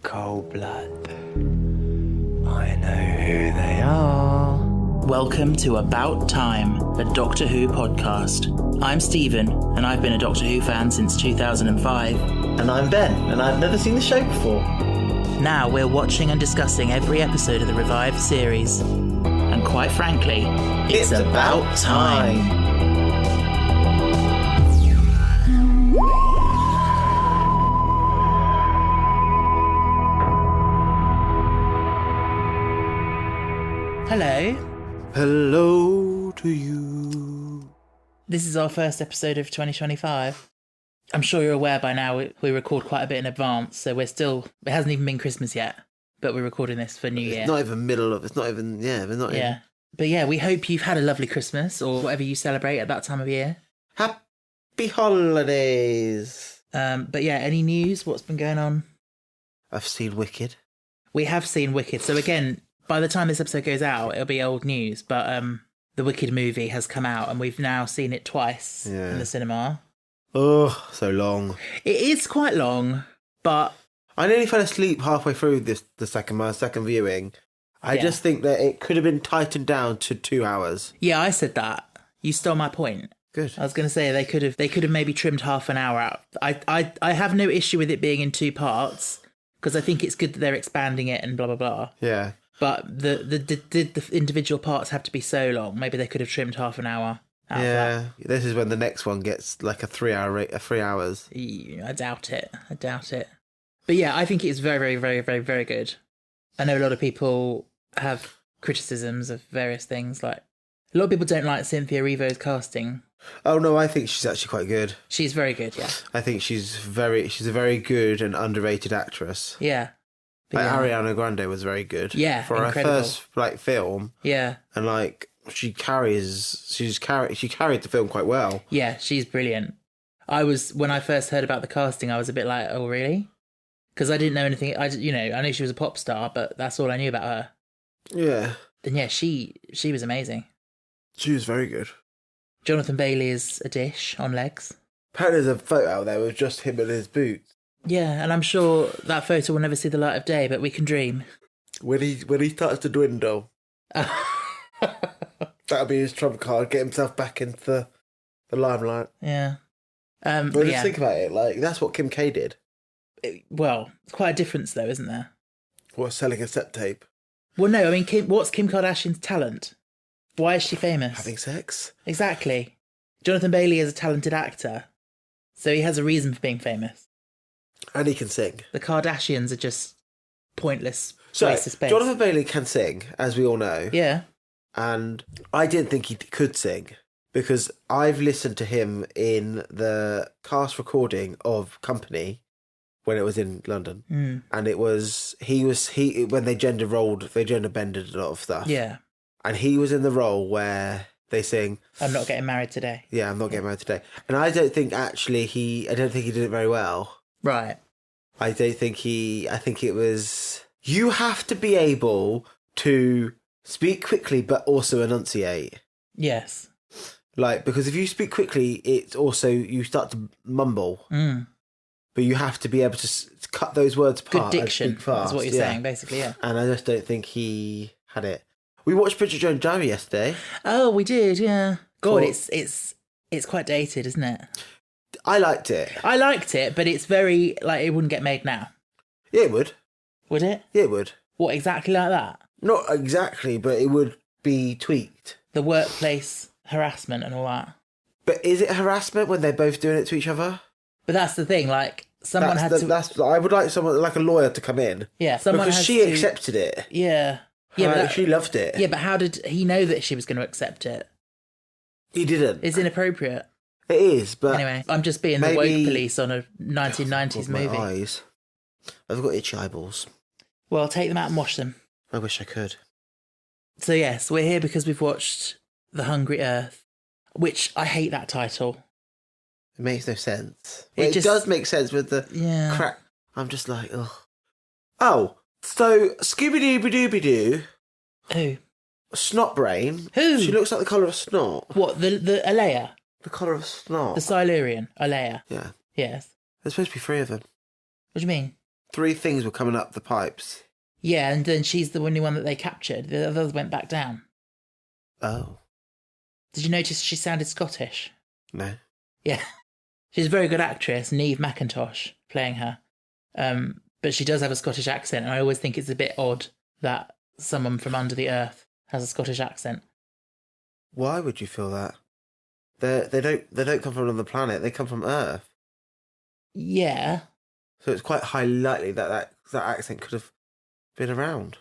cold blood. I know who they are. Welcome to About Time, a Doctor Who podcast. I'm Stephen, and I've been a Doctor Who fan since 2005. And I'm Ben, and I've never seen the show before. Now we're watching and discussing every episode of the revived series. And quite frankly, it's about time. Hello. Hello to you. This is our first episode of 2025. I'm sure you're aware by now we record quite a bit in advance, so it hasn't even been Christmas yet, but we're recording this for New Year. It's not even But yeah, we hope you've had a lovely Christmas or whatever you celebrate at that time of year. Happy holidays. But yeah, any news? What's been going on? I've seen Wicked. We have seen Wicked, so again, by the time this episode goes out, it'll be old news, but the Wicked movie has come out and we've now seen it twice in the cinema. Oh, so long. It is quite long, but I nearly fell asleep halfway through my second viewing. I just think that it could have been tightened down to 2 hours. Yeah, I said that. You stole my point. Good. I was going to say they could have maybe trimmed half an hour out. I have no issue with it being in two parts because I think it's good that they're expanding it and blah blah blah. Yeah. But the individual parts have to be so long. Maybe they could have trimmed half an hour out of that. This is when the next one gets like a 3 hours. I doubt it. But yeah, I think it's very, very, very, very, very good. I know a lot of people have criticisms of various things. Like a lot of people don't like Cynthia Erivo's casting. Oh no, I think she's actually quite good. She's very good, yeah. I think she's a very good and underrated actress. Yeah. Ariana Grande was very good. Yeah, for incredible. her first film. Yeah. And she carried the film quite well. Yeah, she's brilliant. When I first heard about the casting, I was a bit like, oh really? Because I didn't know anything. I knew she was a pop star, but that's all I knew about her. Yeah. Then yeah, she was amazing. She was very good. Jonathan Bailey is a dish on legs. Apparently there's a photo out there with just him in his boots. Yeah, and I'm sure that photo will never see the light of day, but we can dream. When he starts to dwindle, that'll be his trump card. Get himself back into the limelight. Yeah. But just think about it. That's what Kim K did. Well, it's quite a difference though, isn't there? What, selling a set tape? Well, no. I mean, what's Kim Kardashian's talent? Why is she famous? Having sex. Exactly. Jonathan Bailey is a talented actor, so he has a reason for being famous. And he can sing. The Kardashians are just pointless So, waste of space. Jonathan Bailey can sing, as we all know. Yeah. And I didn't think he could sing because I've listened to him in the cast recording of Company when it was in London. And it was, when they gender bended a lot of stuff. Yeah. And he was in the role where they sing, I'm not getting married today. Yeah, I'm not getting married today. And I don't think he did it very well. Right. I think it was, you have to be able to speak quickly, but also enunciate. Yes. Because if you speak quickly, it's also, you start to mumble. But you have to be able to cut those words apart. Good diction, and speak fast. is what you're saying, basically, yeah. And I just don't think he had it. We watched Bridget Jones' Diary yesterday. Oh, we did, yeah. God, it's quite dated, isn't it? I liked it. I liked it, but it's very, it wouldn't get made now. Yeah, it would. Would it? Yeah, it would. What, exactly like that? Not exactly, but it would be tweaked. The workplace harassment and all that. But is it harassment when they're both doing it to each other? But that's the thing, I would like someone, like a lawyer, to come in. Yeah, someone because she accepted it. Yeah. Yeah, she loved it. Yeah, but how did he know that she was going to accept it? He didn't. It's inappropriate. It is, but... Anyway, I'm just being the woke police on a 1990s movie. My eyes. I've got itchy eyeballs. Well, take them out and wash them. I wish I could. So yes, we're here because we've watched The Hungry Earth, which I hate that title. It makes no sense. It does make sense with the crap. I'm just like, ugh. Oh, so Scooby-Dooby-Dooby-Doo. Who? Snot Brain. Who? She looks like the colour of snot. What, the Alea? The colour of snot. The Silurian, Alea. Yeah. Yes. There's supposed to be 3 of them. What do you mean? 3 things were coming up the pipes. Yeah, and then she's the only one that they captured. The others went back down. Oh. Did you notice she sounded Scottish? No. Yeah. She's a very good actress, Niamh McIntosh, playing her. But she does have a Scottish accent, and I always think it's a bit odd that someone from under the earth has a Scottish accent. Why would you feel that? They don't come from another planet. They come from Earth. Yeah. So it's quite highly likely that accent could have been around.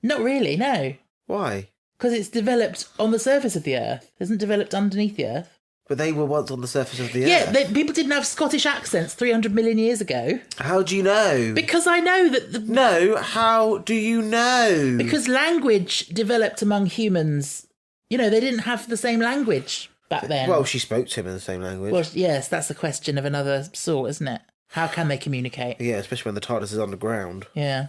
Not really, no. Why? Because it's developed on the surface of the earth. It isn't developed underneath the earth. But they were once on the surface of the Yeah, Earth. people didn't have Scottish accents 300 million years ago. How do you know? Because I know that No, how do you know? Because language developed among humans. You know, they didn't have the same language back then. Well, she spoke to him in the same language. Well, yes, that's a question of another sort, isn't it? How can they communicate? Yeah, especially when the TARDIS is underground. Yeah.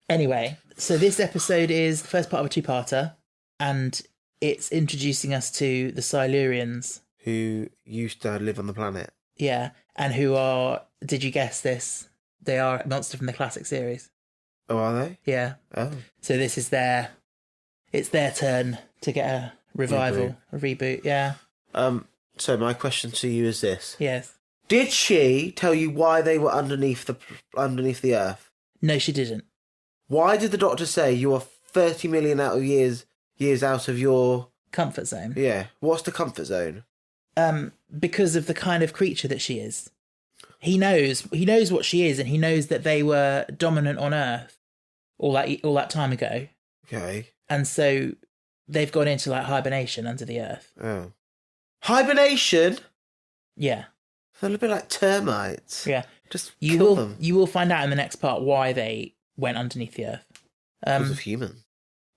Anyway, so this episode is the first part of a two-parter, and it's introducing us to the Silurians. Who used to live on the planet. Yeah, and who are, did you guess this? They are a monster from the classic series. Oh, are they? Yeah. Oh. So this is it's their turn to get a revival, a reboot, yeah. So my question to you is this. Yes. Did she tell you why they were underneath the Earth? No, she didn't. Why did the Doctor say you are 30 million years out of your... Comfort zone. Yeah. What's the comfort zone? Because of the kind of creature that she is. He knows what she is, and he knows that they were dominant on Earth all that time ago. Okay. And so they've gone into like hibernation under the Earth. Oh. Hibernation? Yeah. They're a bit like termites. Yeah. Just kill them. You will find out in the next part why they went underneath the Earth. Because of human.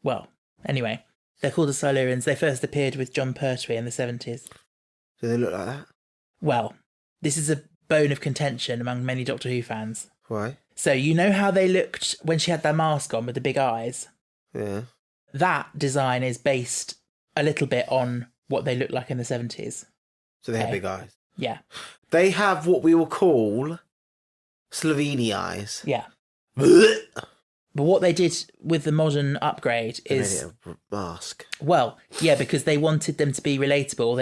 Well, anyway, they're called the Silurians. They first appeared with John Pertwee in the 70s. Do they look like that? Well, this is a bone of contention among many Doctor Who fans. Why? So you know how they looked when she had their mask on with the big eyes? Yeah. That design is based a little bit on what they looked like in the 70s. So they have big eyes. Yeah. They have what we will call Sloveni eyes. Yeah. They But what they did with the modern upgrade is... made it a mask. Well, yeah, because they wanted them to be relatable.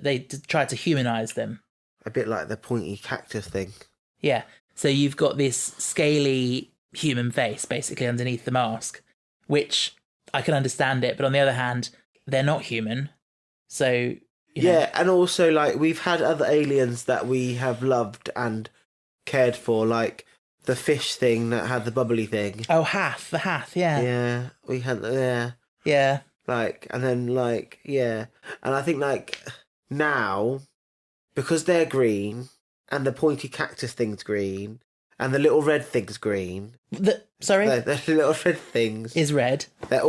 They tried to humanise them. A bit like the pointy cactus thing. Yeah. So you've got this scaly human face, basically, underneath the mask, which I can understand it, but on the other hand, they're not human. So... you know. Yeah, and also, like, we've had other aliens that we have loved and cared for, like the fish thing that had the bubbly thing. Oh, the Hath, yeah. Yeah, we had, yeah. Yeah. Like, and then, like, yeah. And I think, like, now, because they're green, and the pointy cactus thing's green, and the little red thing's green. Sorry? The little red things. Is red. They're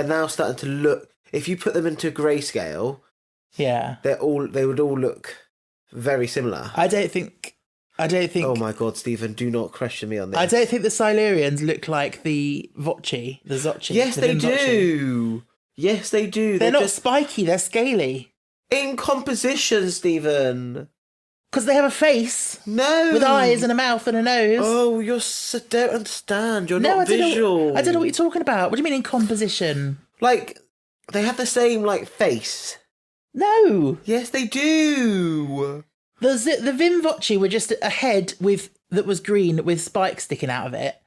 now starting to look, if you put them into grayscale, Yeah. they would all look very similar. I don't think... Oh my God, Stephen, do not question me on this. I don't think the Silurians look like the Voci, the Zoci. Yes, the they Vim Voci. do. Yes, they do. They're not just spiky, they're scaly. in composition, Stephen. Because they have a face No. with eyes and a mouth and a nose. Oh, don't understand. You're not I don't visual. I don't know what you're talking about. What do you mean in composition? Like, they have the same, like, face. No. Yes, they do. The Vim Voci were just a head that was green with spikes sticking out of it.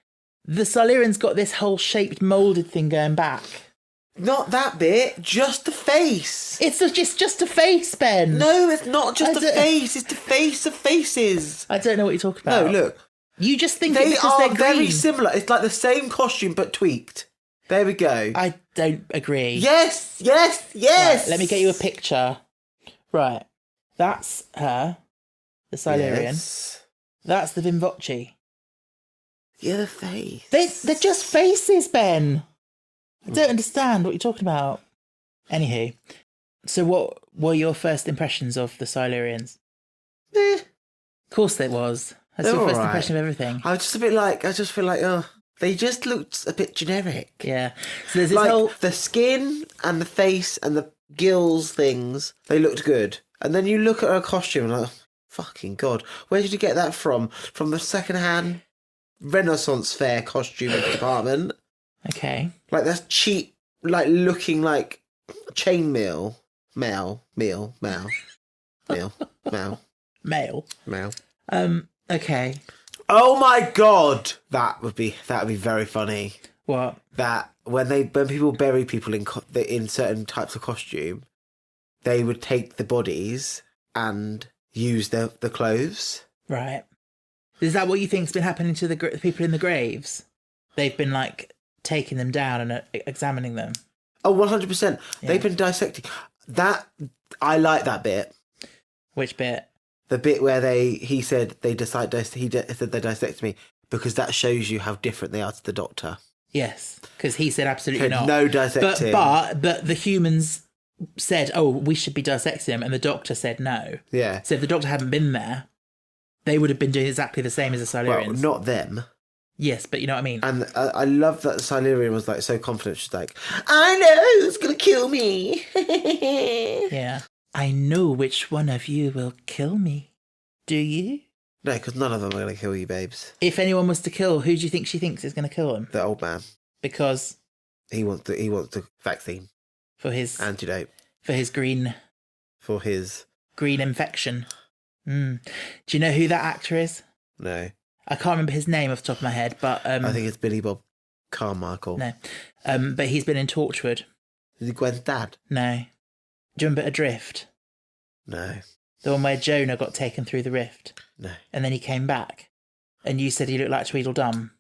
The Silurians got this whole shaped, moulded thing going back. Not that bit, just the face. It's just a face, Ben. No, it's not just the face. It's the face of faces. I don't know what you're talking about. No, look. You just think They because are they're green. very similar. It's like the same costume, but tweaked. There we go. I don't agree. Yes. Right, let me get you a picture. Right. That's her, the Silurian. Yes. That's the Vim Voci. Yeah, the face. They're just faces, Ben. I don't understand what you're talking about. Anywho, so what were your first impressions of the Silurians? Eh. Of course it was. That's They're your first all right. impression of everything. I just feel like, oh, they just looked a bit generic. Yeah. So there's this Like, whole... the skin and the face and the gills things, they looked good. And then you look at her costume and like, Fucking God. Where did you get that from? From the second-hand Renaissance fair costume department? Okay. Like, that's cheap, like, looking like chainmail. Mail. Okay. Oh my God! That would be very funny. What? That when people bury people in certain types of costume, they would take the bodies and use the clothes. Right. Is that what you think's been happening to the people in the graves? They've been, like, taking them down and examining them. Oh, 100%. Yeah. They've been dissecting. That, I like that bit. Which bit? The bit where he said they said they dissected me because that shows you how different they are to the doctor. Yes, because he said absolutely not. No dissecting. But the humans said, oh, we should be dissecting him, and the doctor said no. Yeah. So if the doctor hadn't been there, they would have been doing exactly the same as the Silurians. Well, not them. Yes, but you know what I mean. And I love that the Silurian was like so confident. She's like, I know who's going to kill me. Yeah. I know which one of you will kill me. Do you? No, because none of them are going to kill you, babes. If anyone was to kill, who do you think she thinks is going to kill him? The old man. Because he wants the vaccine. For his antidote. For his green infection. Do you know who that actor is? No. I can't remember his name off the top of my head, but I think it's Billy Bob Carmichael. No. But he's been in Torchwood. Is he Gwen's dad? No. Do you remember Adrift? No. The one where Jonah got taken through the rift. No. And then he came back. And you said he looked like Tweedledum.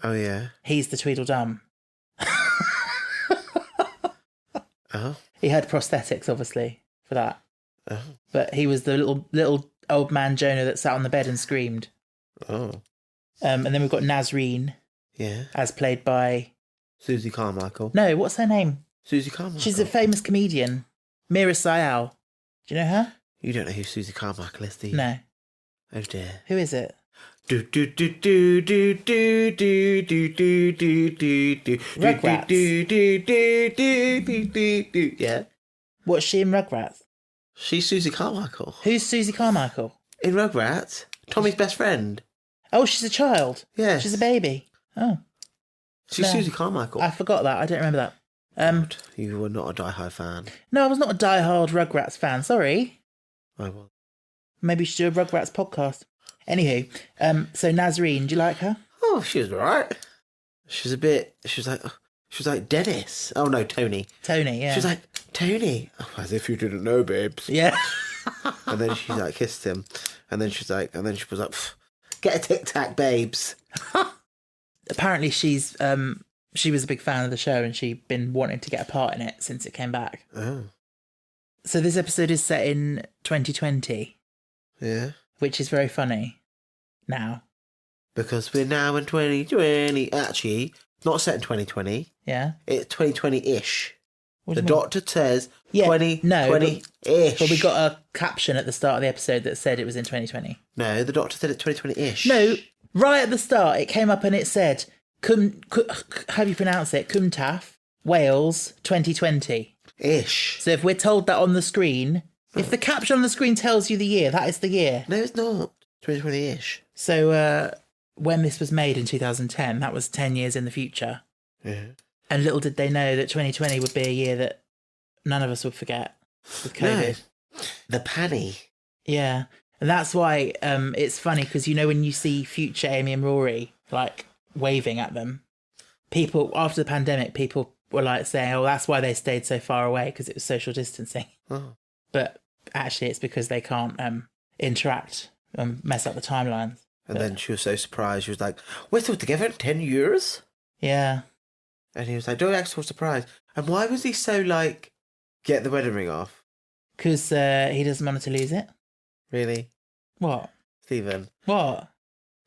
Oh, yeah. He's the Tweedledum. Oh. He had prosthetics, obviously, for that. Oh. But he was the little old man Jonah that sat on the bed and screamed. Oh. And then we've got Nazreen. Yeah. As played by... Susie Carmichael. No, what's her name? Susie Carmichael. She's a famous comedian. Mira Sayal. Do you know her? You don't know who Susie Carmichael is, do you? No. Oh, dear. Who is it? Rugrats. Yeah. What's she in Rugrats? She's Susie Carmichael. Who's Susie Carmichael? In Rugrats? Tommy's best friend. Oh, she's a child. Yeah. She's a baby. Oh. She's Susie Carmichael. I forgot that. I don't remember that. You were not a die-hard fan. No, I was not a die-hard Rugrats fan. Sorry. I was. Maybe we should do a Rugrats podcast. Anywho, so Nazreen, do you like her? Oh, she was alright. She was like Dennis. Oh no, Tony. Tony, yeah. She was like, Tony. Oh, as if you didn't know, babes. Yeah. And then she like kissed him. And then she was like, get a Tic Tac, babes. Apparently she was a big fan of the show and she'd been wanting to get a part in it since it came back. Oh. So this episode is set in 2020. Yeah. Which is very funny now. Because we're now in 2020. Actually, not set in 2020. Yeah. It's 2020-ish. The What do you mean? doctor says 2020-ish. But we got a caption at the start of the episode that said it was in 2020. No, the doctor said it's 2020-ish. No, right at the start it came up and it said, how do you pronounce it? Cumtaf, Wales, 2020. Ish. So if we're told that on the screen, if the caption on the screen tells you the year, that is the year. No, it's not. 2020-ish. So when this was made in 2010, that was 10 years in the future. Yeah. And little did they know that 2020 would be a year that none of us would forget with COVID. No. The panny. Yeah. And that's why it's funny because, you know, when you see future Amy and Rory, like, waving at them, people, after the pandemic, people were, like, saying, oh, that's why they stayed so far away because it was social distancing. Oh. But actually it's because they can't interact and mess up the timelines. And then she was so surprised. She was like, we're still together in 10 years? Yeah. And he was like, don't act so surprised. And why was he so, like, get the wedding ring off? Because he doesn't want her to lose it. Really? What? Stephen. What?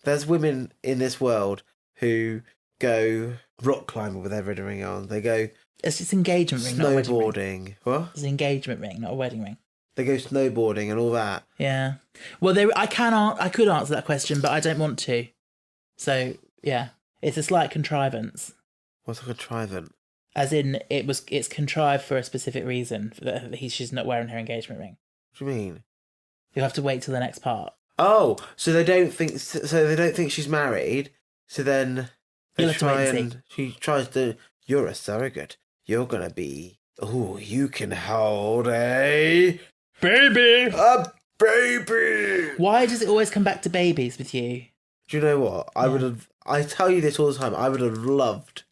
There's women in this world who go rock climbing with their wedding ring on. They go It's just engagement ring, not a wedding ring. snowboarding. What? It's an engagement ring, not a wedding ring. They go snowboarding and all that. Yeah. Well, I could answer that question, but I don't want to. So, yeah. It's a slight contrivance. What's a contrivance? As in, it's contrived for a specific reason, that she's not wearing her engagement ring. What do you mean? You'll have to wait till the next part. Oh, so they don't think she's married. So then they You'll have to try wait and and she tries to. You're a surrogate. You're gonna be. Oh, you can hold a Baby! a baby. Why does it always come back to babies with you? Do you know what? I tell you this all the time. I would have loved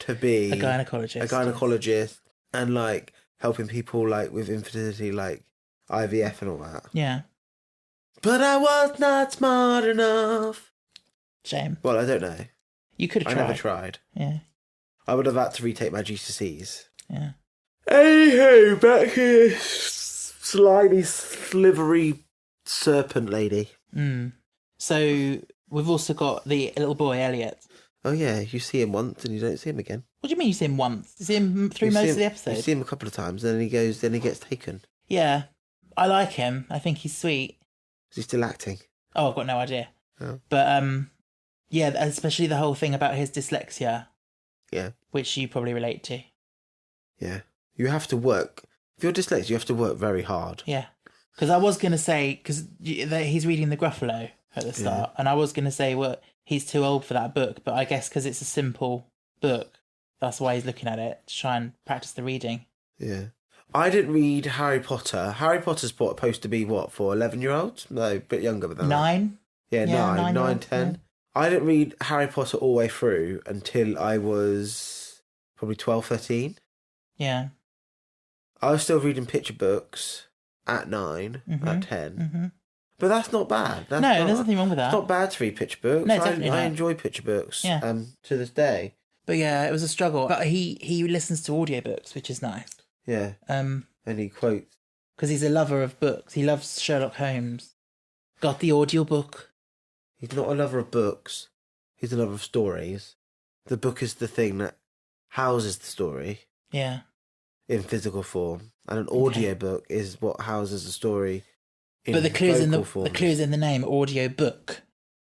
to be A gynecologist. A gynecologist and like helping people like with infertility, like IVF and all that. Yeah. But I was not smart enough. Shame. Well, I don't know. You could have I tried. never tried. Yeah. I would have had to retake my GCSEs. Yeah. Anywho, back here, slimy, slivery serpent lady. So we've also got the little boy, Eelliott. Oh yeah, you see him once and you don't see him again. What do you mean you see him once? You see him through most of the episode? You see him a couple of times, then he gets taken. Yeah. I like him. I think he's sweet. Is he still acting? Oh, I've got no idea. Oh. But, yeah, especially the whole thing about his dyslexia. Yeah. Which you probably relate to. Yeah. You have to work. If you're dyslexic, you have to work very hard. Yeah. Because I was going to say, because he's reading the Gruffalo at the start, and I was going to say, well, he's too old for that book, but I guess because it's a simple book, that's why he's looking at it, to try and practice the reading. Yeah. I didn't read Harry Potter. Harry Potter's supposed to be what, for 11-year-olds? No, a bit younger than that. 9? Yeah, Yeah, 9, 10. Yeah. I didn't read Harry Potter all the way through until I was probably 12, 13. Yeah. I was still reading picture books at 9, at 10. But that's not bad. There's nothing wrong with that. It's not bad to read picture books. No, definitely I not. enjoy picture books Yeah. To this day. But yeah, it was a struggle. But he listens to audiobooks, which is nice. Yeah. And he quotes. Because he's a lover of books. He loves Sherlock Holmes. Got the audiobook. He's not a lover of books. He's a lover of stories. The book is the thing that houses the story. Yeah. In physical form. And an audiobook is what houses the story in but the clue's in form. the clue's in the name, audiobook.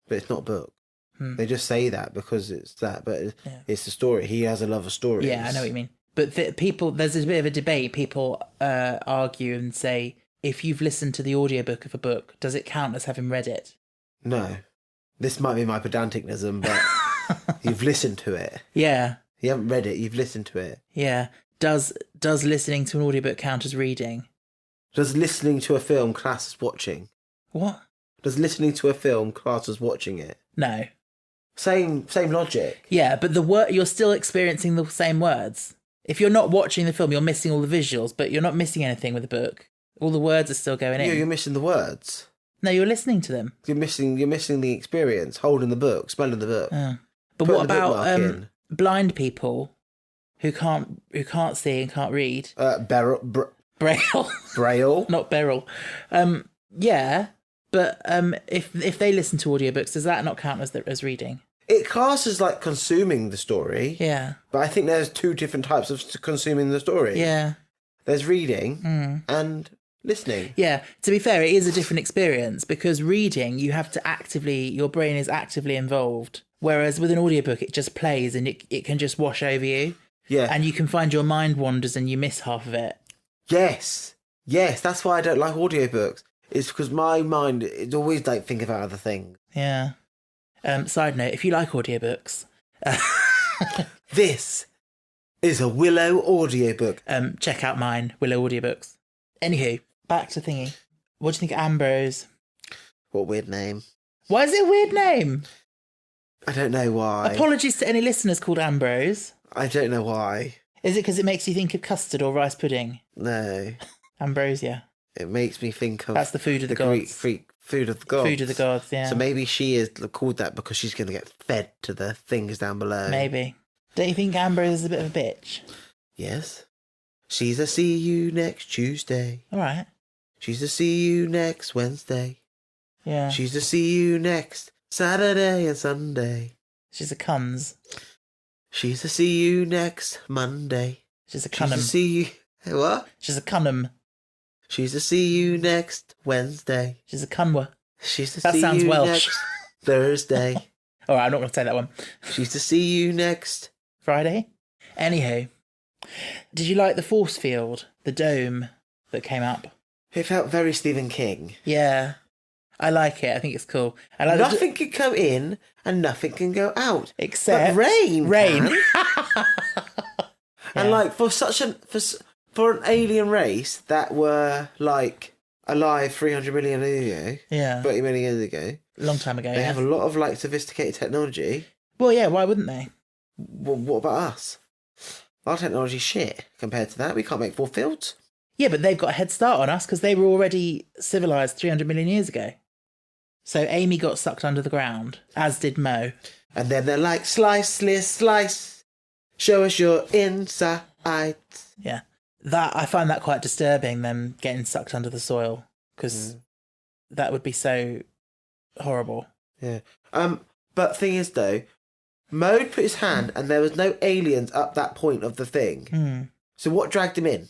But it's not book. They just say that because it's that, but it's the story. He has a love of stories. Yeah, I know what you mean. But there's a bit of a debate. People argue and say, if you've listened to the audiobook of a book, does it count as having read it? No. This might be my pedanticnism, but you've listened to it. Yeah. You haven't read it, you've listened to it. Yeah. Does listening to an audiobook count as reading? Does listening to a film class as watching? What? Does listening to a film class as watching it? No. Same logic. Yeah, but you're still experiencing the same words. If you're not watching the film, you're missing all the visuals, but you're not missing anything with the book. All the words are still going in. Yeah, you're missing the words. No, you're listening to them. You're missing the experience, holding the book, smelling the book. But what about blind people who can't see and can't read? Braille. Braille. Not Beryl. Yeah, but if they listen to audiobooks, does that not count as reading? It classes like consuming the story. Yeah. But I think there's two different types of consuming the story. Yeah. There's reading and listening. Yeah. To be fair, it is a different experience because reading, you have to your brain is actively involved. Whereas with an audiobook, it just plays and it can just wash over you. Yeah. And you can find your mind wanders and you miss half of it. Yes. Yes, that's why I don't like audiobooks. It's because my mind is always like thinking about other things. Yeah. Side note, if you like audiobooks... This is a Willow audiobook. Check out mine, Willow Audiobooks. Anywho, back to thingy. What do you think of Ambrose? What weird name. Why is it a weird name? I don't know why. Apologies to any listeners called Ambrose. I don't know why. Is it because it makes you think of custard or rice pudding? No. Ambrosia. It makes me think of... That's the food of the gods. Greek food of the gods. Food of the gods, yeah. So maybe she is called that because she's going to get fed to the things down below. Maybe. Don't you think Ambrose is a bit of a bitch? Yes. She's a see you next Tuesday. All right. She's a see you next Wednesday. Yeah. She's a see you next Saturday and Sunday. She's a cuns. She's a see you next Monday. She's a She's cunnum. a see you... What? She's a cunnum. She's a see you next Wednesday. She's a cunwa. She's a That see sounds you Welsh. next Thursday. All right, I'm not going to say that one. She's to see you next Friday? Anywho, did you like the force field, the dome that came up? It felt very Stephen King. Yeah. I like it. I think it's cool. I like Nothing can come in and nothing can go out. Except but rain. Rain. Can. And like for an alien race that were like alive 300 million years ago, Yeah. 30 million years ago, Long time ago. they have a lot of like sophisticated technology. Well, yeah, why wouldn't they? Well, what about us? Our technology's shit compared to that. We can't make force fields. Yeah, but they've got a head start on us because they were already civilized 300 million years ago. So Amy got sucked under the ground, as did Mo. And then they're like, slice, slice. Show us your insides. Yeah. That I find that quite disturbing, them getting sucked under the soil, because that would be so horrible. Yeah. But thing is, though, Mo put his hand and there was no aliens up that point of the thing. So what dragged him in?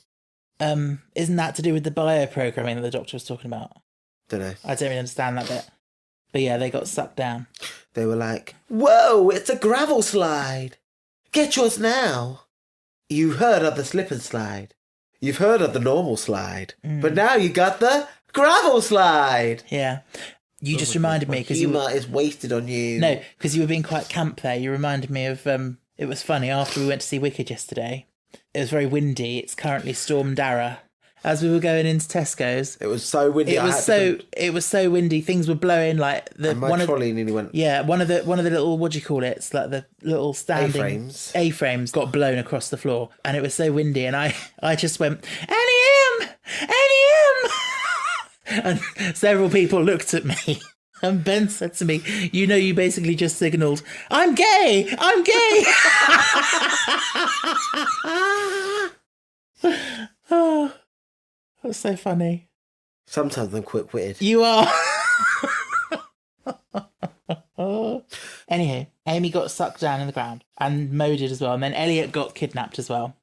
Isn't that to do with the bioprogramming that the doctor was talking about? Don't know. I don't really understand that bit. But yeah, they got sucked down. They were like, whoa, it's a gravel slide. Get yours now. You heard of the slip and slide. You've heard of the normal slide. But now you got the gravel slide. Yeah. You just reminded me because humour is wasted on you. No, because you were being quite camp there. You reminded me of it was funny after we went to see Wicked yesterday. It was very windy. It's currently Storm Dara. As we were going into Tesco's, it was so windy. It was so windy. Things were blowing like and my trolley nearly went. Yeah, one of the little, what do you call it? It's like the little standing A-frames got blown across the floor, and it was so windy. And I just went Annie M, and several people looked at me. And Ben said to me, you know, you basically just signalled, I'm gay! I'm gay! Oh, that's so funny. Sometimes I'm quick-witted. You are. Anywho, Amy got sucked down in the ground, and Mo did as well. And then Eelliott got kidnapped as well.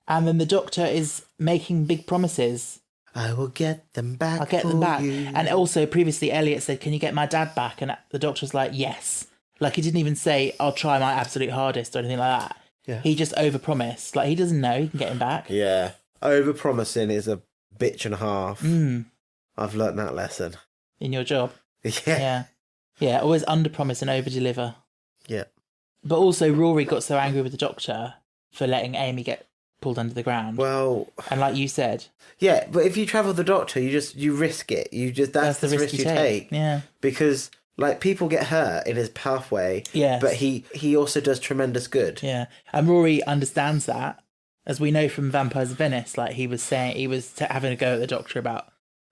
And then the doctor is making big promises. I will get them back. I'll get them back. You. And also, previously, Eelliott said, can you get my dad back? And the doctor was like, yes. Like, he didn't even say, I'll try my absolute hardest or anything like that. Yeah. He just overpromised. Like, he doesn't know he can get him back. Yeah. Overpromising is a bitch and a half. I've learnt that lesson. In your job? Yeah. Yeah. Yeah, always underpromise and overdeliver. Yeah. But also, Rory got so angry with the doctor for letting Amy get pulled under the ground. Well, and like you said, yeah, but if you travel the doctor, you risk it. That's the risk you take. Yeah, because like people get hurt in his pathway. Yeah, but he also does tremendous good. Yeah, and Rory understands that, as we know from Vampires of Venice. Like he was having a go at the doctor about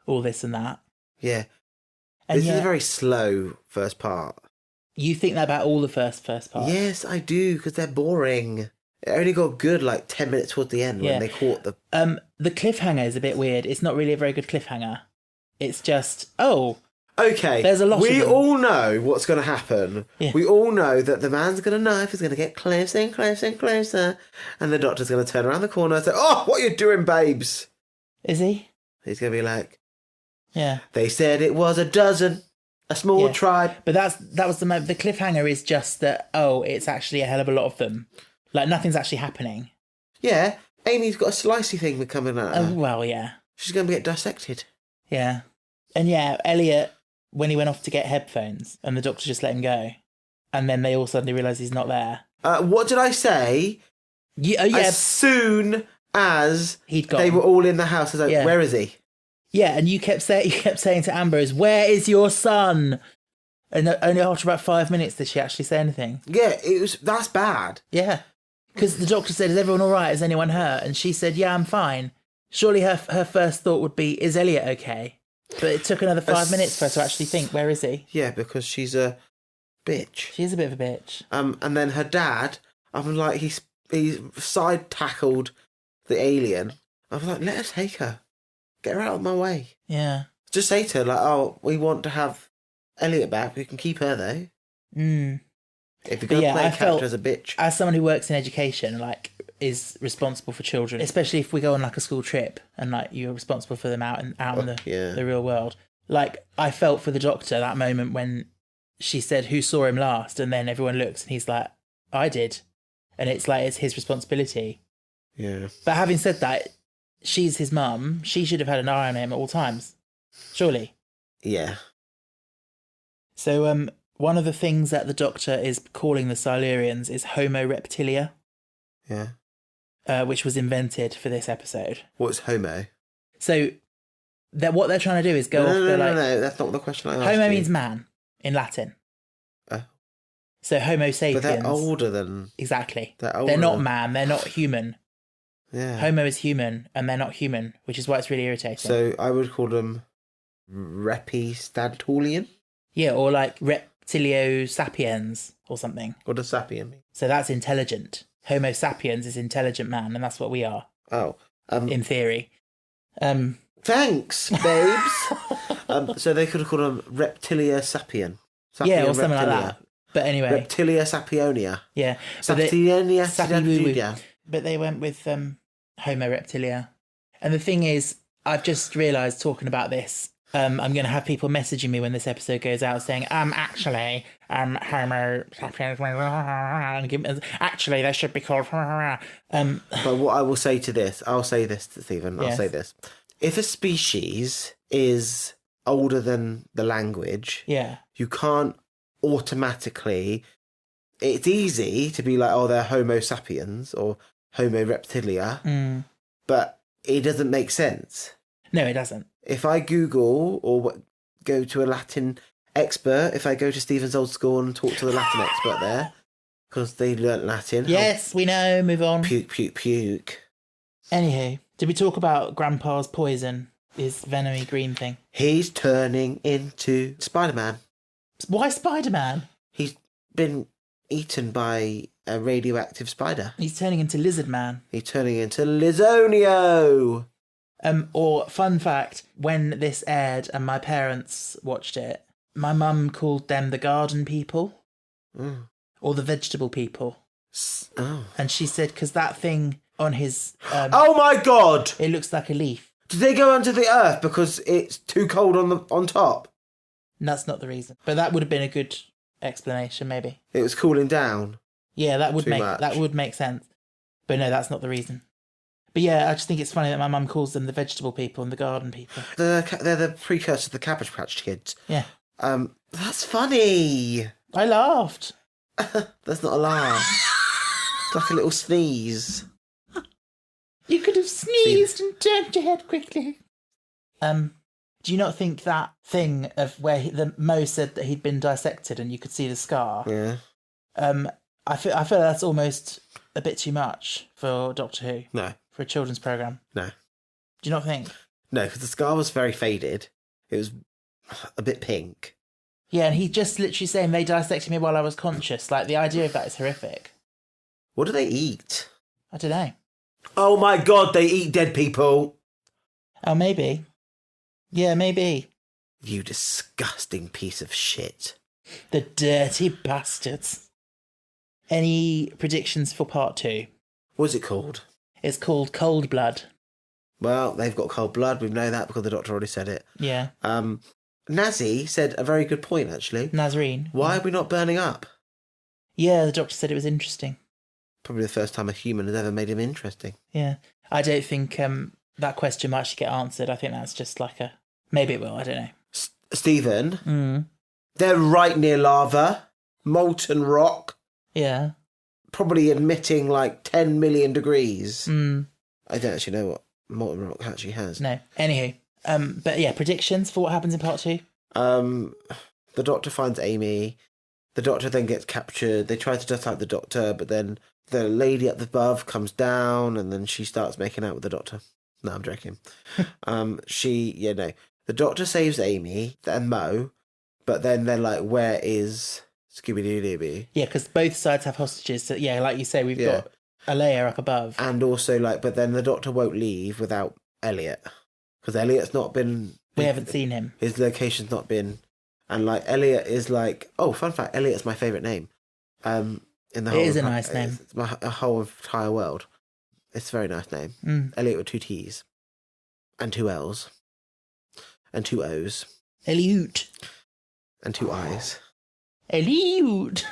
all this and that. Yeah, and this is a very slow first part. You think that about all the first parts? Yes, I do, because they're boring. It only got good like 10 minutes towards the end when they caught the... The cliffhanger is a bit weird. It's not really a very good cliffhanger. It's just, okay, there's a lot we of them. all know what's going to happen. Yeah. We all know that the man's going to knife is going to get closer and closer and closer, and the doctor's going to turn around the corner and say, oh, what are you doing, babes? Is he? He's going to be like... Yeah. They said it was a dozen. A small tribe. But that was the moment. The cliffhanger is just that, it's actually a hell of a lot of them. Like, nothing's actually happening. Yeah. Amy's got a slicey thing coming at her. Well, yeah. She's going to get dissected. Yeah. And yeah, Eelliott, when he went off to get headphones, and the doctor just let him go. And then they all suddenly realise he's not there. What did I say? Yeah. As soon as he'd gone. They were all in the house, I was like, where is he? Yeah, and you kept saying to Ambrose, "Where is your son?" And only after about 5 minutes did she actually say anything. Yeah, that's bad. Yeah, because the doctor said, "Is everyone all right? Is anyone hurt?" And she said, "Yeah, I'm fine." Surely her first thought would be, "Is Eelliott okay?" But it took another 5 minutes for her to actually think, "Where is he?" Yeah, because she's a bitch. She is a bit of a bitch. And then her dad, I'm like, he side tackled the alien. I was like, let her take her. Get her out of my way. Yeah. Just say to her, like, we want to have Eelliott back. We can keep her, though. If you're going to play a character as a bitch. As someone who works in education, like, is responsible for children, especially if we go on, like, a school trip and, like, you're responsible for them out in the real world. Like, I felt for the doctor that moment when she said, who saw him last? And then everyone looks and he's like, I did. And it's like, it's his responsibility. Yeah. But having said that, she's his mum, she should have had an eye on him at all times. Surely. Yeah. So one of the things that the Doctor is calling the Silurians is Homo reptilia. Yeah. Which was invented for this episode. What's homo? So what they're trying to do is go off the No, that's not the question I asked. Homo means man in Latin. Oh. So Homo sapiens. But they're older than... Exactly. They're not man, they're not human. Yeah. Homo is human, and they're not human, which is why it's really irritating. So I would call them Repistantulian? Yeah, or like Reptilio sapiens or something. What does sapien mean? So that's intelligent. Homo sapiens is intelligent man, and that's what we are. Oh. In theory. Thanks, babes. So they could have called them Reptilia sapien. Yeah, or something like that. But anyway. Reptilia sapionia. Yeah. Sapionia. But they went with Homo reptilia. And the thing is, I've just realised talking about this, I'm going to have people messaging me when this episode goes out saying, actually, Homo sapiens, actually, they should be called... But what I will say to this, I'll say this to Stephen, I'll say this. If a species is older than the language, you can't automatically... It's easy to be like, oh, they're Homo sapiens or Homo reptilia, but it doesn't make sense. No, it doesn't. If I Google or go to a Latin expert, if I go to Stephen's old school and talk to the Latin expert there, because they learnt Latin. Yes, we know, move on. Puke, puke, puke. Anywho, did we talk about Grandpa's poison, his venomy green thing? He's turning into Spider-Man. Why Spider-Man? He's been eaten by a radioactive spider. He's turning into Lizard Man. He's turning into Lizonio. Or fun fact, when this aired and my parents watched it, my mum called them the garden people or the vegetable people. And she said, because that thing on his... oh my God! It looks like a leaf. Did they go under the earth because it's too cold on top? That's not the reason. But that would have been a good explanation, maybe. It was cooling down. Yeah, that would make sense. But no, that's not the reason. But yeah, I just think it's funny that my mum calls them the vegetable people and the garden people. They're the precursor to the Cabbage Patch Kids. Yeah. That's funny. I laughed. That's not a laugh. It's like a little sneeze. You could have sneezed and turned your head quickly. Do you not think that thing of where Mo said that he'd been dissected and you could see the scar? Yeah. I feel that's almost a bit too much for Doctor Who. No. For a children's programme. No. Do you not think? No, because the scar was very faded. It was a bit pink. Yeah, and he just literally saying they dissected me while I was conscious. Like, the idea of that is horrific. What do they eat? I don't know. Oh my God, they eat dead people. Oh, maybe. Yeah, maybe. You disgusting piece of shit. The dirty bastards. Any predictions for part 2? What's it called? It's called Cold Blood. Well, they've got cold blood. We know that because the Doctor already said it. Yeah. Nazi said a very good point, actually. Nazarene. Why are we not burning up? Yeah, the Doctor said it was interesting. Probably the first time a human has ever made him interesting. Yeah. I don't think that question might actually get answered. I think that's just like a... Maybe it will, I don't know. Stephen, they're right near lava, molten rock. Yeah. Probably emitting like 10 million degrees. I don't actually know what molten rock actually has. No. Anywho. But yeah, predictions for what happens in part 2? The Doctor finds Amy. The Doctor then gets captured. They try to dust out the Doctor, but then the lady up above comes down and then she starts making out with the Doctor. No, I'm joking. The Doctor saves Amy and Mo, but then they're like, where is Scooby-Doo-Dooby? Yeah, because both sides have hostages. So, yeah, like you say, we've got a layer up above. And also, but then the Doctor won't leave without Elliot. Because Elliot's not been... We haven't seen him. His location's not been... And, Elliot is oh, fun fact, Elliot's my favourite name. In the whole... It is a nice name. It's my whole entire world. It's a very nice name. Elliot with 2 T's. And 2 L's. And 2 O's. Eelliioott. And 2 I's. Eelliioott.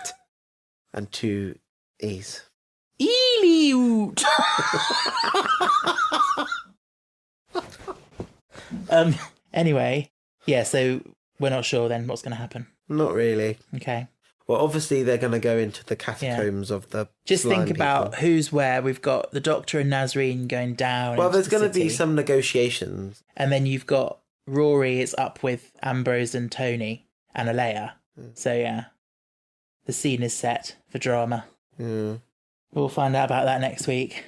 And 2 E's. Eelliioott. Anyway, yeah, so we're not sure then what's going to happen. Not really. Okay. Well, obviously they're going to go into the catacombs of the Just slime think about people. who's where. We've got the Doctor and Nazreen going down. Well, into there's the going to be city. some negotiations. And then you've got Rory is up with Ambrose and Tony and Alea. So, yeah, the scene is set for drama. Yeah. We'll find out about that next week.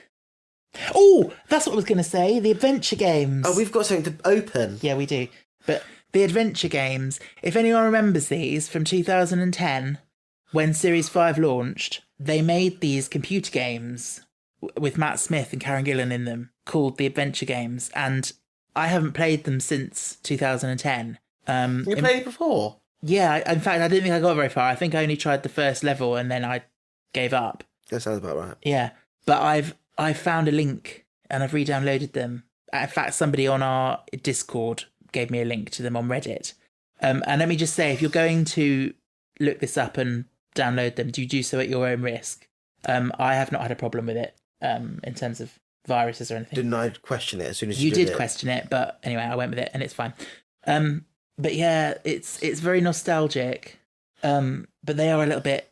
Oh, that's what I was going to say. The adventure games. Oh, we've got something to open. Yeah, we do. But the adventure games, if anyone remembers these from 2010, when Series 5 launched, they made these computer games with Matt Smith and Karen Gillan in them called the adventure games. And I haven't played them since 2010. You played it before? Yeah, in fact, I didn't think I got very far. I think I only tried the first level and then I gave up. That sounds about right. Yeah, but I've found a link and I've re-downloaded them. In fact, somebody on our Discord gave me a link to them on Reddit. And let me just say, if you're going to look this up and download them, do so at your own risk. I have not had a problem with it in terms of viruses or anything. Didn't I question it as soon as you did it? question it, but anyway, I went with it and it's fine. But yeah, it's very nostalgic, but they are a little bit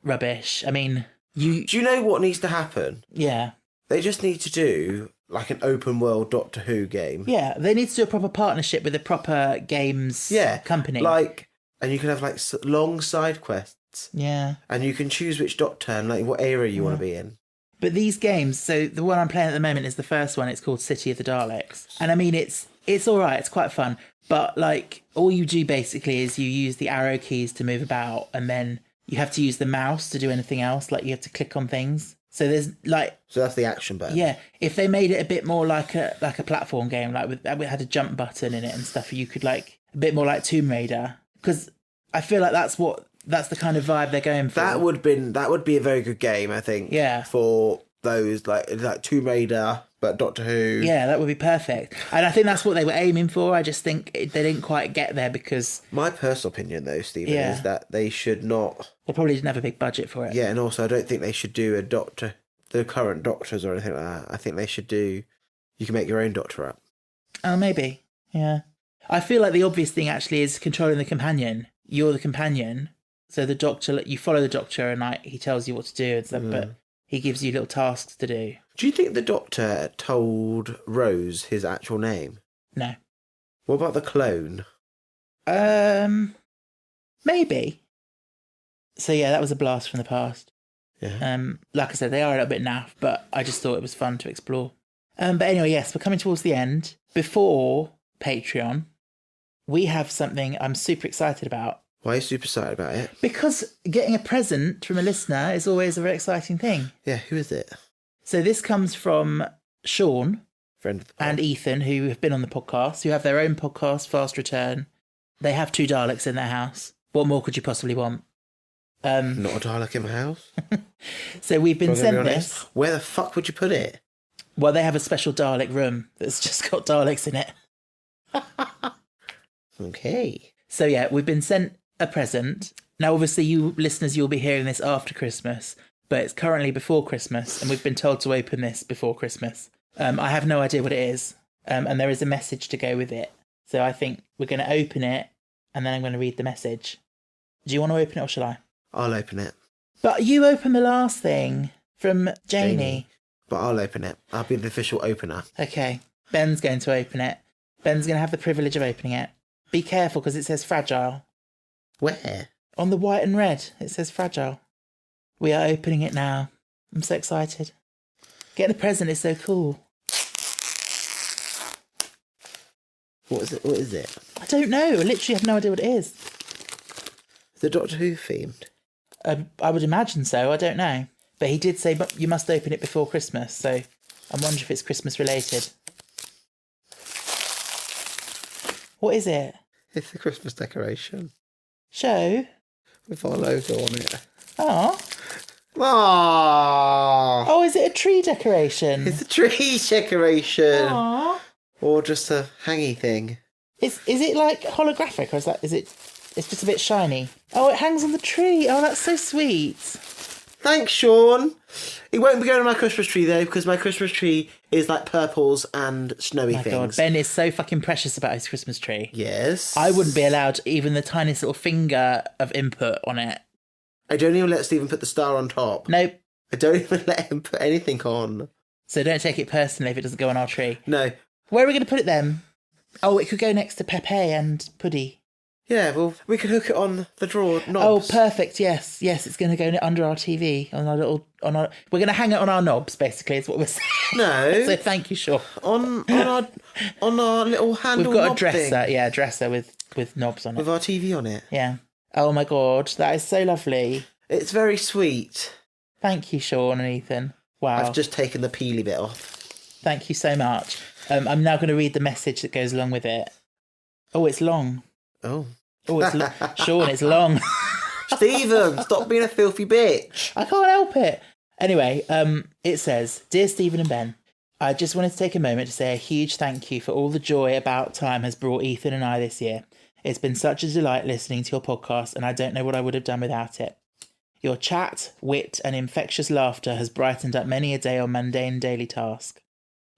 rubbish. I mean, Do you know what needs to happen? Yeah. They just need to do like an open world Doctor Who game. Yeah, they need to do a proper partnership with a proper games company. And you can have like long side quests. Yeah. And you can choose which Doctor and like what era you want to be in. But these games, so the one I'm playing at the moment is the first one. It's called City of the Daleks. And I mean, it's all right. It's quite fun. But like all you do basically is you use the arrow keys to move about, and then you have to use the mouse to do anything else. Like you have to click on things. So there's like... So that's the action button. Yeah. If they made it a bit more like a platform game, like it had a jump button in it and stuff, you could like a bit more like Tomb Raider. Because I feel like that's the kind of vibe they're going for. That would be a very good game, I think. Yeah. For those like Tomb Raider, but Doctor Who. Yeah, that would be perfect. And I think that's what they were aiming for. I just think they didn't quite get there because... My personal opinion, though, Stephen, is that they should not... They probably didn't have a big budget for it. Yeah, and also I don't think they should do the current Doctors or anything like that. I think they should do... You can make your own Doctor up. Oh, maybe. Yeah. I feel like the obvious thing actually is controlling the companion. You're the companion. So the Doctor, you follow the Doctor and like he tells you what to do and stuff, but he gives you little tasks to do. Do you think the Doctor told Rose his actual name? No. What about the clone? Maybe. So yeah, that was a blast from the past. Yeah. Like I said, they are a little bit naff, but I just thought it was fun to explore. But anyway, yes, we're coming towards the end. Before Patreon, we have something I'm super excited about. Why are you super excited about it? Because getting a present from a listener is always a very exciting thing. Yeah, who is it? So this comes from Sean Friend of the and Ethan, who have been on the podcast, who have their own podcast, Fast Return. They have 2 Daleks in their house. What more could you possibly want? Not a Dalek in my house. So we've been sent honest, this. Where the fuck would you put it? Well, they have a special Dalek room that's just got Daleks in it. Okay. So yeah, we've been sent a present. Now, obviously, you listeners, you'll be hearing this after Christmas, but it's currently before Christmas, and we've been told to open this before Christmas. I have no idea what it is, and there is a message to go with it. So I think we're going to open it, and then I'm going to read the message. Do you want to open it, or shall I? I'll open it. But you open the last thing from Janie. But I'll open it. I'll be the official opener. Okay. Ben's going to open it. Ben's going to have the privilege of opening it. Be careful, because it says fragile. Where? On the white and red, it says fragile. We are opening it now. I'm so excited. Getting a present is so cool. What is it? What is it? I don't know. I literally have no idea what it is. Is it Doctor Who themed? I would imagine so. I don't know. But he did say you must open it before Christmas, so I'm wondering if it's Christmas related. What is it? It's a Christmas decoration. Show? With our logo on it. Oh. Aww. Oh, is it a tree decoration? It's a tree decoration. Aww. Or just a hangy thing. Is it like holographic, or is it? It's just a bit shiny. Oh, it hangs on the tree. Oh, that's so sweet. Thanks, Sean. It won't be going on my Christmas tree, though, because my Christmas tree is like purples and snowy My things. God, Ben is so fucking precious about his Christmas tree. Yes. I wouldn't be allowed even the tiniest little finger of input on it. I don't even let Stephen put the star on top. Nope. I don't even let him put anything on. So don't take it personally if it doesn't go on our tree. No. Where are we going to put it then? Oh, it could go next to Pepe and Puddy. Yeah, well, we could hook it on the drawer Oh, knobs. perfect. Yes, it's going to go under our TV on our little. We're going to hang it on our knobs. Basically, is what we're saying. No. So thank you, Sean. on our little handle. We've got knob a dresser. thing, Yeah, a dresser with knobs on it. with our TV on it. Yeah. Oh my God, that is so lovely. It's very sweet. Thank you, Sean and Ethan. Wow. I've just taken the peely bit off. Thank you so much. I'm now going to read the message that goes along with it. Oh, it's long. Oh. Oh, it's Sean, it's long. Stephen, stop being a filthy bitch. I can't help it. Anyway, it says, Dear Stephen and Ben, I just wanted to take a moment to say a huge thank you for all the joy About Time has brought Ethan and I this year. It's been such a delight listening to your podcast, and I don't know what I would have done without it. Your chat, wit, and infectious laughter has brightened up many a day on mundane daily task.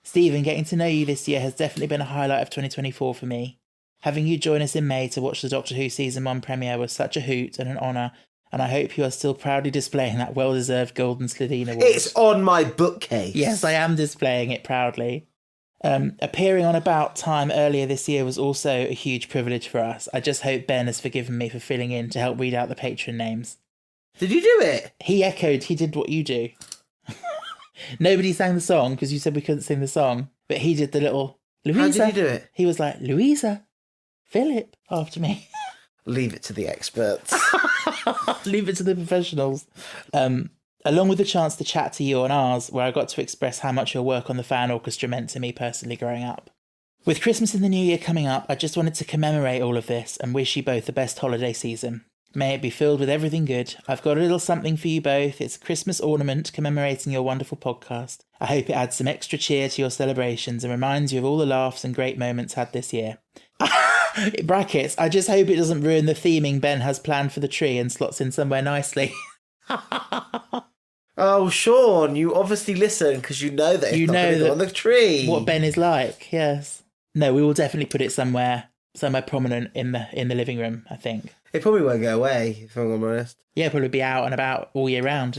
Stephen, getting to know you this year has definitely been a highlight of 2024 for me. Having you join us in May to watch the Doctor Who Season 1 premiere was such a hoot and an honour, and I hope you are still proudly displaying that well-deserved Golden Slitheen Award. It's on my bookcase. Yes, I am displaying it proudly. Appearing on About Time earlier this year was also a huge privilege for us. I just hope Ben has forgiven me for filling in to help read out the patron names. Did you do it? He did what you do. Nobody sang the song because you said we couldn't sing the song, but he did the little Louisa. How did you do it? He was like, Louisa, Philip, after me. Leave it to the experts. Leave it to the professionals. Along with the chance to chat to you on ours, where I got to express how much your work on the fan orchestra meant to me personally growing up. With Christmas and the New Year coming up, I just wanted to commemorate all of this and wish you both the best holiday season. May it be filled with everything good. I've got a little something for you both. It's a Christmas ornament commemorating your wonderful podcast. I hope it adds some extra cheer to your celebrations and reminds you of all the laughs and great moments had this year. Brackets, I just hope it doesn't ruin the theming Ben has planned for the tree and slots in somewhere nicely. Oh, Sean, you obviously listen because you know that it's not going to go on the tree. What Ben is like, yes. No, we will definitely put it somewhere prominent in the living room, I think. It probably won't go away, if I'm honest. Yeah, probably be out and about all year round.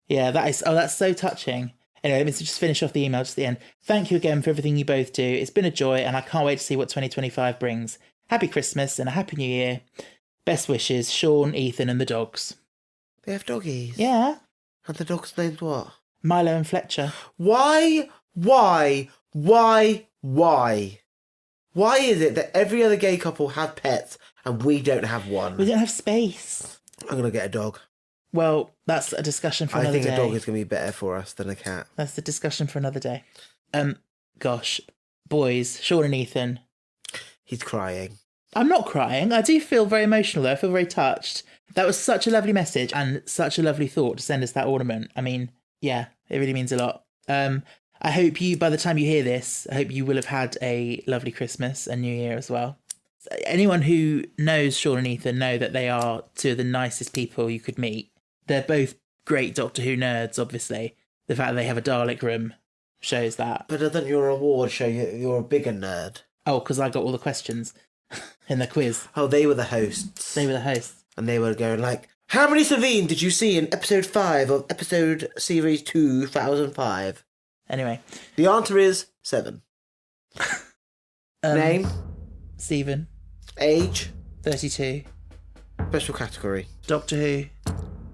Yeah. That's so touching. Anyway, let me just finish off the email just at the end. Thank you again for everything you both do. It's been a joy, and I can't wait to see what 2025 brings. Happy Christmas and a Happy New Year. Best wishes, Sean, Ethan, and the dogs. They have doggies? Yeah. And the dog's named what? Milo and Fletcher. Why? Why is it that every other gay couple have pets and we don't have one? We don't have space. I'm going to get a dog. Well, that's a discussion for another day. I think a dog is going to be better for us than a cat. That's the discussion for another day. Gosh. Boys, Sean and Ethan. He's crying. I'm not crying. I do feel very emotional, though. I feel very touched. That was such a lovely message and such a lovely thought to send us that ornament. I mean, yeah, it really means a lot. I hope you, by the time you hear this, I hope you will have had a lovely Christmas and New Year as well. Anyone who knows Sean and Ethan know that they are two of the nicest people you could meet. They're both great Doctor Who nerds, obviously. The fact that they have a Dalek room shows that. But doesn't your award show you're a bigger nerd? Oh, because I got all the questions in the quiz. Oh, they were the hosts. They were the hosts. And they were going like, how many Savine did you see in episode 5 of episode series 2005? Anyway. The answer is 7. Name? Stephen. Age? 32. Special category? Doctor Who.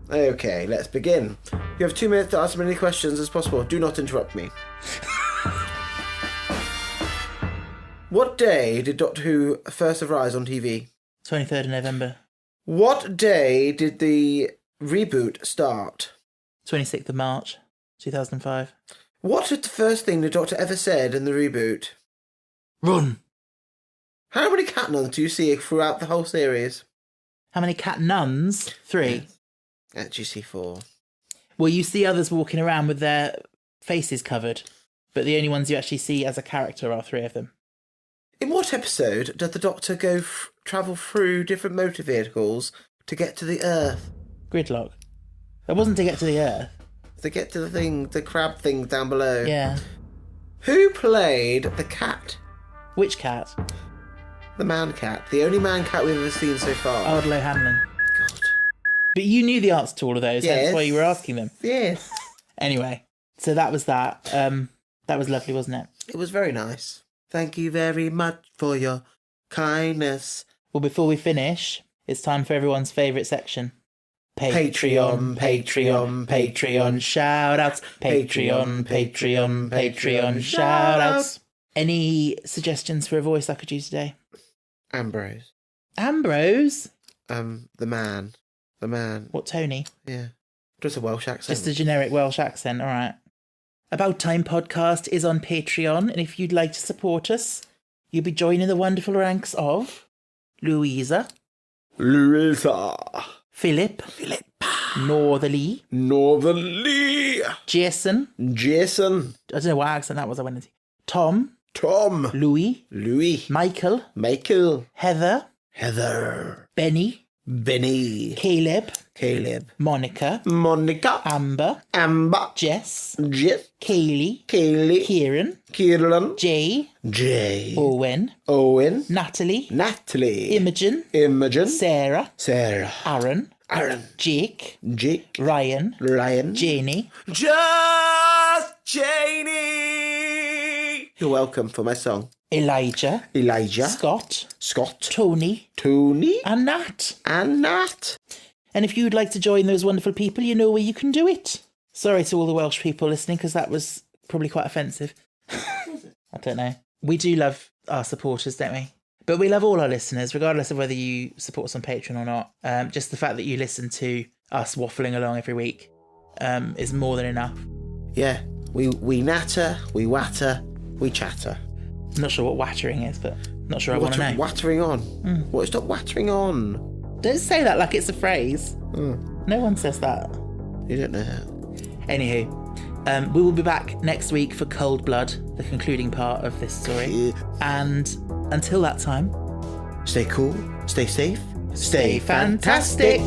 Okay, let's begin. You have 2 minutes to ask as many questions as possible. Do not interrupt me. What day did Doctor Who first arise on TV? 23rd of November. What day did the reboot start? 26th of March, 2005. What was the first thing the Doctor ever said in the reboot? Run! How many cat nuns do you see throughout the whole series? How many cat nuns? 3. Yes. Actually, see 4. Well, you see others walking around with their faces covered, but the only ones you actually see as a character are 3 of them. In what episode does the Doctor go travel through different motor vehicles to get to the Earth? Gridlock. It wasn't to get to the Earth. To get to the crab thing down below. Yeah. Who played the cat? Which cat? The man cat. The only man cat we've ever seen so far. Ardlo Hanlon. God. But you knew the answer to all of those, Yes. That's why you were asking them. Yes. Anyway, so that was that. That was lovely, wasn't it? It was very nice. Thank you very much for your kindness. Well, before we finish, it's time for everyone's favourite section. Patreon, Patreon, Patreon. Shout-outs. Patreon, shout-outs. Any suggestions for a voice I could use today? Ambrose. Ambrose? The man. What, Tony? Yeah. Just a Welsh accent. Just a generic Welsh accent, all right. About Time Podcast is on Patreon, and if you'd like to support us, you'll be joining the wonderful ranks of Louisa, Philip, Northerly, Jason. I don't know what accent that was I went into. Tom, Louis, Michael, Heather, Benny, Caleb, Monica, Amber, Jess, Kaylee, Kieran, Jay, Owen, Natalie, Imogen, Sarah, Aaron, Jake, Ryan, Janie, Just Janie. You're welcome for my song. Elijah, Scott, Tony, and Nat. And if you'd like to join those wonderful people, you know where you can do it. Sorry to all the Welsh people listening, because that was probably quite offensive. I don't know. We do love our supporters, don't we? But we love all our listeners, regardless of whether you support us on Patreon or not. Just the fact that you listen to us waffling along every week is more than enough. Yeah, we natter, we watter, we chatter. I'm not sure what wattering is, but not sure I want to know. Wattering on? What? Stop wattering on. Don't say that like it's a phrase. No one says that. You don't know how. Anywho, we will be back next week for Cold Blood, the concluding part of this story. Yeah. And until that time, Stay cool, stay safe, stay fantastic.